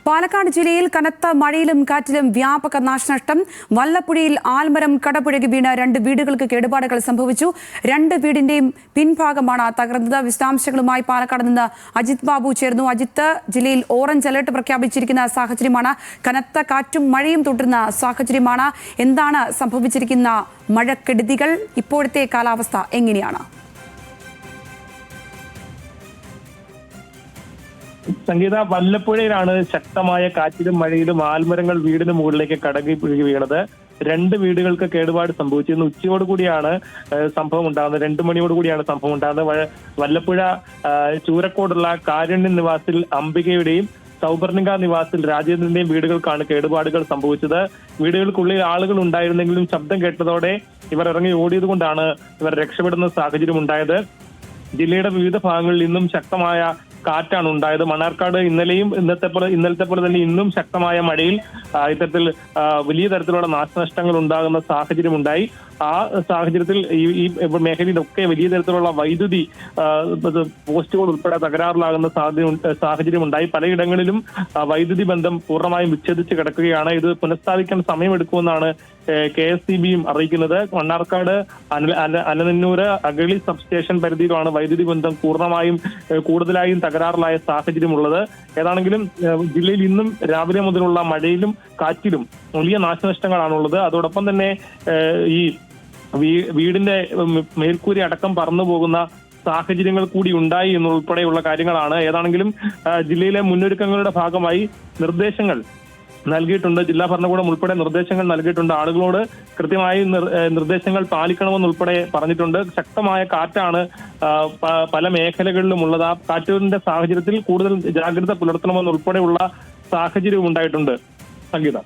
പാലക്കാട് ജില്ലയിൽ കനത്ത മഴയിലും കാറ്റിലും വ്യാപക നാശനഷ്ടം. വല്ലപ്പുഴയിൽ ആൽമരം കടപുഴകി വീണ് 2 വീടുകൾക്ക് കേടുപാടുകൾ സംഭവിച്ചു. 2 വീടിന്റെയും പിൻഭാഗമാണ് തകർന്നത്. വിശദാംശങ്ങളുമായി പാലക്കാട് നിന്ന് അജിത് ബാബു ചേർന്നു. അജിത്ത്, ജില്ലയിൽ ഓറഞ്ച് അലർട്ട് പ്രഖ്യാപിച്ചിരിക്കുന്ന സാഹചര്യമാണ്. കനത്ത കാറ്റും മഴയും തുടരുന്ന സാഹചര്യമാണ്. എന്താണ് സംഭവിച്ചിരിക്കുന്ന മഴക്കെടുതികൾ? ഇപ്പോഴത്തെ കാലാവസ്ഥ എങ്ങനെയാണ്? സംഗീത, വല്ലപ്പുഴയിലാണ് ശക്തമായ കാറ്റിലും മഴയിലും ആൽമരങ്ങൾ വീടിന് മുകളിലേക്ക് കടകി വീണത്. 2 വീടുകൾക്ക് കേടുപാട് സംഭവിച്ചു. ഇന്ന് ഉച്ചയോടുകൂടിയാണ് സംഭവം ഉണ്ടാകുന്നത്. 2 മണിയോടുകൂടിയാണ് സംഭവം ഉണ്ടാകുന്നത്. വല്ലപ്പുഴ ചൂരക്കോടുള്ള കാരുണ്യ നിവാസിൽ അംബികയുടെയും സൗപർണിക നിവാസിൽ രാജേന്ദ്രന്റെയും വീടുകൾക്കാണ് കേടുപാടുകൾ സംഭവിച്ചത്. വീടുകൾക്കുള്ളിൽ ആളുകൾ ഉണ്ടായിരുന്നെങ്കിലും ശബ്ദം കേട്ടതോടെ ഇവർ ഇറങ്ങി ഓടിയത് കൊണ്ടാണ് ഇവർ രക്ഷപ്പെടുന്ന സാഹചര്യം ഉണ്ടായത്. ജില്ലയുടെ വിവിധ ഭാഗങ്ങളിൽ ഇന്നും ശക്തമായ കാറ്റാണ് ഉണ്ടായത്. മണ്ണാർക്കാട് ഇന്നലത്തെ പോലെ തന്നെ ഇന്നും ശക്തമായ മഴയിൽ ഇത്തരത്തിൽ വലിയ തരത്തിലുള്ള നാശനഷ്ടങ്ങൾ ഉണ്ടാകുന്ന സാഹചര്യം ഉണ്ടായി. ആ സാഹചര്യത്തിൽ ഈ മേഖലയിലൊക്കെ വലിയ തരത്തിലുള്ള വൈദ്യുതി പോസ്റ്റുകൾ ഉൾപ്പെടെ തകരാറിലാകുന്ന സാഹചര്യം ഉണ്ടായി. പലയിടങ്ങളിലും വൈദ്യുതി ബന്ധം പൂർണ്ണമായും വിച്ഛേദിച്ച് കിടക്കുകയാണ്. ഇത് പുനഃസ്ഥാപിക്കാൻ സമയമെടുക്കുമെന്നാണ് KSEBയും അറിയിക്കുന്നത്. മണ്ണാർക്കാട് അലനന്നൂര് അഗളി സബ്സ്റ്റേഷൻ പരിധിയിലാണ് വൈദ്യുതി ബന്ധം കൂടുതലായും തകരാറിലായ സാഹചര്യമുള്ളത്. ഏതാണെങ്കിലും ജില്ലയിൽ ഇന്നും രാവിലെ മുതലുള്ള മഴയിലും കാറ്റിലും വലിയ നാശനഷ്ടങ്ങളാണുള്ളത്. അതോടൊപ്പം തന്നെ ഈ വീടിന്റെ മേൽക്കൂര അടക്കം പറന്നു പോകുന്ന സാഹചര്യങ്ങൾ കൂടി ഉണ്ടായി എന്നുൾപ്പെടെയുള്ള കാര്യങ്ങളാണ്. ഏതാണെങ്കിലും ജില്ലയിലെ മുന്നൊരുക്കങ്ങളുടെ ഭാഗമായി നിർദ്ദേശങ്ങൾ നൽകിയിട്ടുണ്ട്. ജില്ലാ ഭരണകൂടം ഉൾപ്പെടെ നിർദ്ദേശങ്ങൾ നൽകിയിട്ടുണ്ട്. ആളുകളോട് കൃത്യമായി നിർദ്ദേശങ്ങൾ പാലിക്കണമെന്നുൾപ്പെടെ പറഞ്ഞിട്ടുണ്ട്. ശക്തമായ കാറ്റാണ് പല മേഖലകളിലും ഉള്ളത്. ആ കാറ്റിന്റെ സാഹചര്യത്തിൽ കൂടുതൽ ജാഗ്രത പുലർത്തണമെന്നുൾപ്പെടെയുള്ള സാഹചര്യവും ഉണ്ടായിട്ടുണ്ട്. സംഗീത.